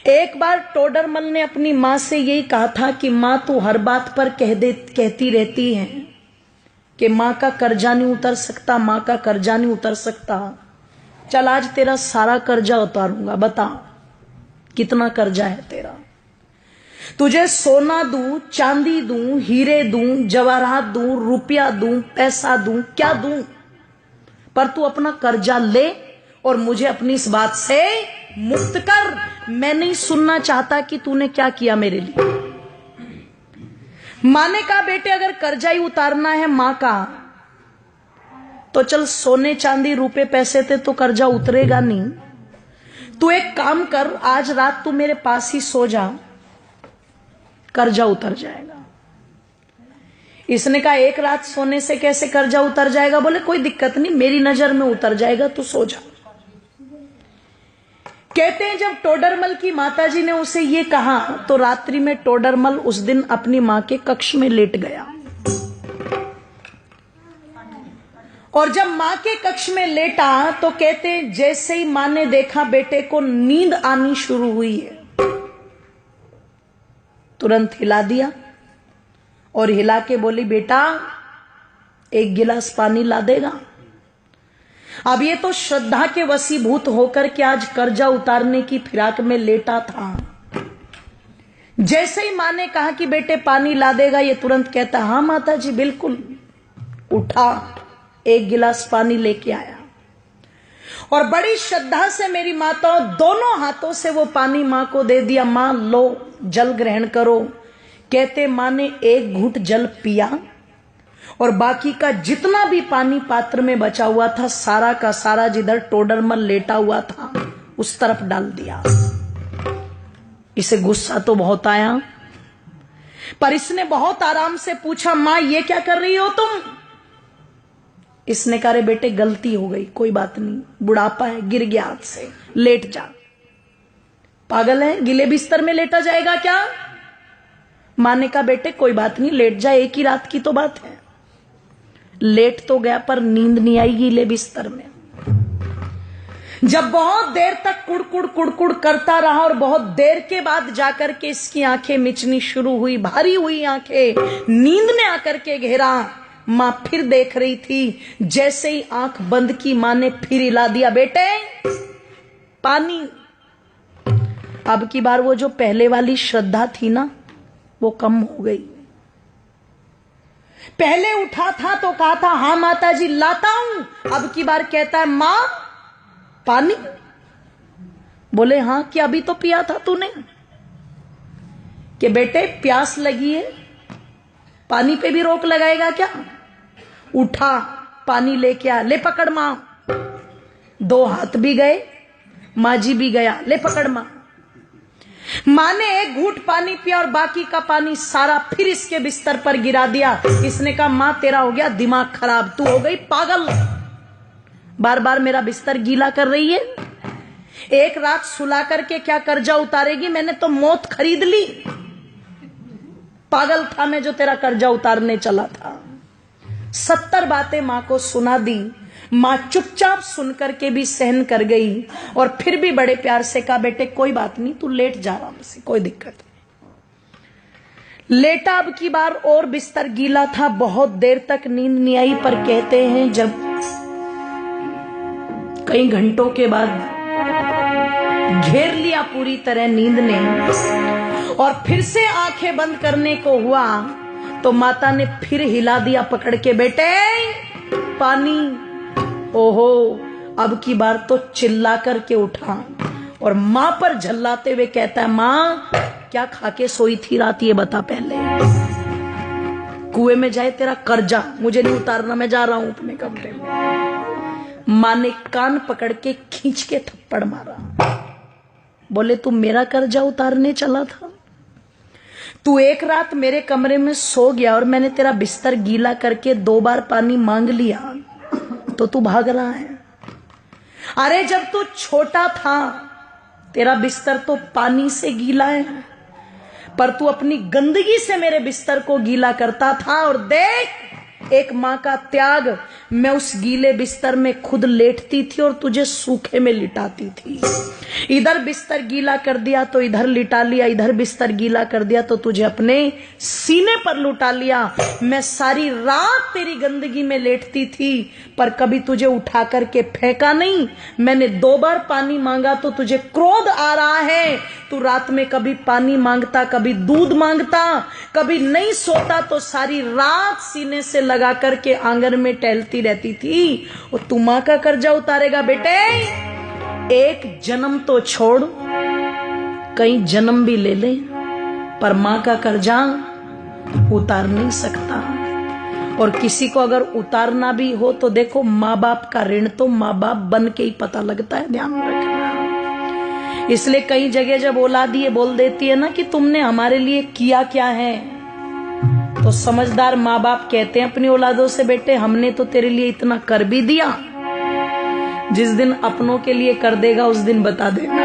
एक बार टोडरमल ने अपनी माँ से यही कहा था कि माँ तू हर बात पर कहती रहती है कि माँ का कर्जा नहीं उतर सकता, माँ का कर्जा नहीं उतर सकता। चल आज तेरा सारा कर्जा उतारूंगा, बता कितना कर्जा है तेरा। तुझे सोना दूं, चांदी दूं, हीरे दूं, जवाहरात दूं, रुपया दूं, पैसा दूं, क्या दूं, पर तू अपना कर्जा ले और मुझे अपनी इस बात से मुक्त कर। मैं नहीं सुनना चाहता कि तूने क्या किया मेरे लिए। मां ने कहा बेटे अगर कर्जा ही उतारना है मां का तो चल सोने चांदी रुपए पैसे थे तो कर्जा उतरेगा नहीं। तू एक काम कर, आज रात तू मेरे पास ही सो जा, कर्जा उतर जाएगा। इसने कहा एक रात सोने से कैसे कर्जा उतर जाएगा? बोले कोई दिक्कत नहीं, मेरी नजर में उतर जाएगा, तू सो जा। कहते हैं जब टोडरमल की माताजी ने उसे ये कहा तो रात्रि में टोडरमल उस दिन अपनी मां के कक्ष में लेट गया। और जब मां के कक्ष में लेटा तो कहते हैं जैसे ही मां ने देखा बेटे को नींद आनी शुरू हुई है, तुरंत हिला दिया और हिला के बोली बेटा एक गिलास पानी ला देगा। अब ये तो श्रद्धा के वशीभूत होकर के आज कर्जा उतारने की फिराक में लेटा था। जैसे ही मां ने कहा कि बेटे पानी ला देगा, ये तुरंत कहता हाँ माता जी बिल्कुल। उठा, एक गिलास पानी लेके आया और बड़ी श्रद्धा से मेरी माताओं दोनों हाथों से वो पानी मां को दे दिया। मां लो जल ग्रहण करो। कहते मां ने एक घूंट जल पिया और बाकी का जितना भी पानी पात्र में बचा हुआ था सारा का सारा जिधर टोडरमल लेटा हुआ था उस तरफ डाल दिया। इसे गुस्सा तो बहुत आया, पर इसने बहुत आराम से पूछा मां ये क्या कर रही हो तुम? इसने कहा रे बेटे गलती हो गई, कोई बात नहीं, बुढ़ापा है, गिर गया हाथ से, लेट जा। पागल है, गिले बिस्तर में लेटा जाएगा क्या? मां ने कहा बेटे कोई बात नहीं, लेट जा, एक ही रात की तो बात है। लेट तो गया पर नींद नहीं आई गीले बिस्तर में। जब बहुत देर तक कुड़कुड़ कुड़कुड़ करता रहा और बहुत देर के बाद जाकर के इसकी आंखें मिचनी शुरू हुई, भारी हुई आंखें, नींद ने आकर के घेरा। मां फिर देख रही थी, जैसे ही आंख बंद की मां ने फिर हिला दिया बेटे पानी। अब की बार वो जो पहले वाली श्रद्धा थी ना वो कम हो गई। पहले उठा था तो कहा था हाँ माता जी लाता हूं, अब की बार कहता है मां पानी। बोले हाँ क्या अभी तो पिया था तूने? कि बेटे प्यास लगी है, पानी पे भी रोक लगाएगा क्या? उठा पानी लेके आ, ले पकड़ मां। दो हाथ भी गए, मां जी भी गया, ले पकड़ मां। मां ने एक घूंट पानी पिया और बाकी का पानी सारा फिर इसके बिस्तर पर गिरा दिया। इसने कहा मां तेरा हो गया दिमाग खराब, तू हो गई पागल, बार बार मेरा बिस्तर गीला कर रही है। एक रात सुला करके क्या कर्जा उतारेगी? मैंने तो मौत खरीद ली। पागल था मैं जो तेरा कर्जा उतारने चला था। 70 बातें मां को सुना दी। मां चुपचाप सुनकर के भी सहन कर गई और फिर भी बड़े प्यार से कहा बेटे कोई बात नहीं, तू लेट जा आराम से, कोई दिक्कत नहीं। लेटा, अब की बार और बिस्तर गीला था, बहुत देर तक नींद नहीं आई। पर कहते हैं जब कई घंटों के बाद घेर लिया पूरी तरह नींद ने और फिर से आंखें बंद करने को हुआ तो माता ने फिर हिला दिया पकड़ के, बेटे पानी। ओहो, अब की बार तो चिल्ला करके उठा और मां पर झल्लाते हुए कहता है मां क्या खा के सोई थी रात ये बता पहले। कुएं में जाए तेरा कर्जा, मुझे नहीं उतारना, मैं जा रहा हूं अपने कमरे में। मां ने कान पकड़ के खींच के थप्पड़ मारा। बोले तू मेरा कर्जा उतारने चला था? तू एक रात मेरे कमरे में सो गया और मैंने तेरा बिस्तर गीला करके 2 बार पानी मांग लिया तो तू भाग रहा है। अरे जब तू छोटा था तेरा बिस्तर तो पानी से गीला है, पर तू अपनी गंदगी से मेरे बिस्तर को गीला करता था। और देख एक माँ का त्याग, मैं उस गीले बिस्तर में खुद लेटती थी और तुझे सूखे में लिटाती थी। इधर बिस्तर गीला कर दिया तो इधर लिटा लिया, इधर बिस्तर गीला कर दिया तो तुझे अपने सीने पर लुटा लिया। मैं सारी रात तेरी गंदगी में लेटती थी पर कभी तुझे उठा करके फेंका नहीं। मैंने 2 बार पानी मांगा तो तुझे क्रोध आ रहा है। तू रात में कभी पानी मांगता, कभी दूध मांगता, कभी नहीं सोता तो सारी रात सीने से लगा करके आंगन में टहलती रहती थी। और तू मां का कर्जा उतारेगा बेटे? एक जन्म तो छोड़, कई जन्म भी ले ले, पर मां का कर्जा उतार नहीं सकता। और किसी को अगर उतारना भी हो तो देखो, माँ बाप का ऋण तो माँ बाप बन के ही पता लगता है, ध्यान रखना। इसलिए कई जगह जब औलाद ये बोल देती है ना कि तुमने हमारे लिए किया क्या है, तो समझदार माँ बाप कहते हैं अपनी औलादों से, बेटे हमने तो तेरे लिए इतना कर भी दिया, जिस दिन अपनों के लिए कर देगा उस दिन बता देना।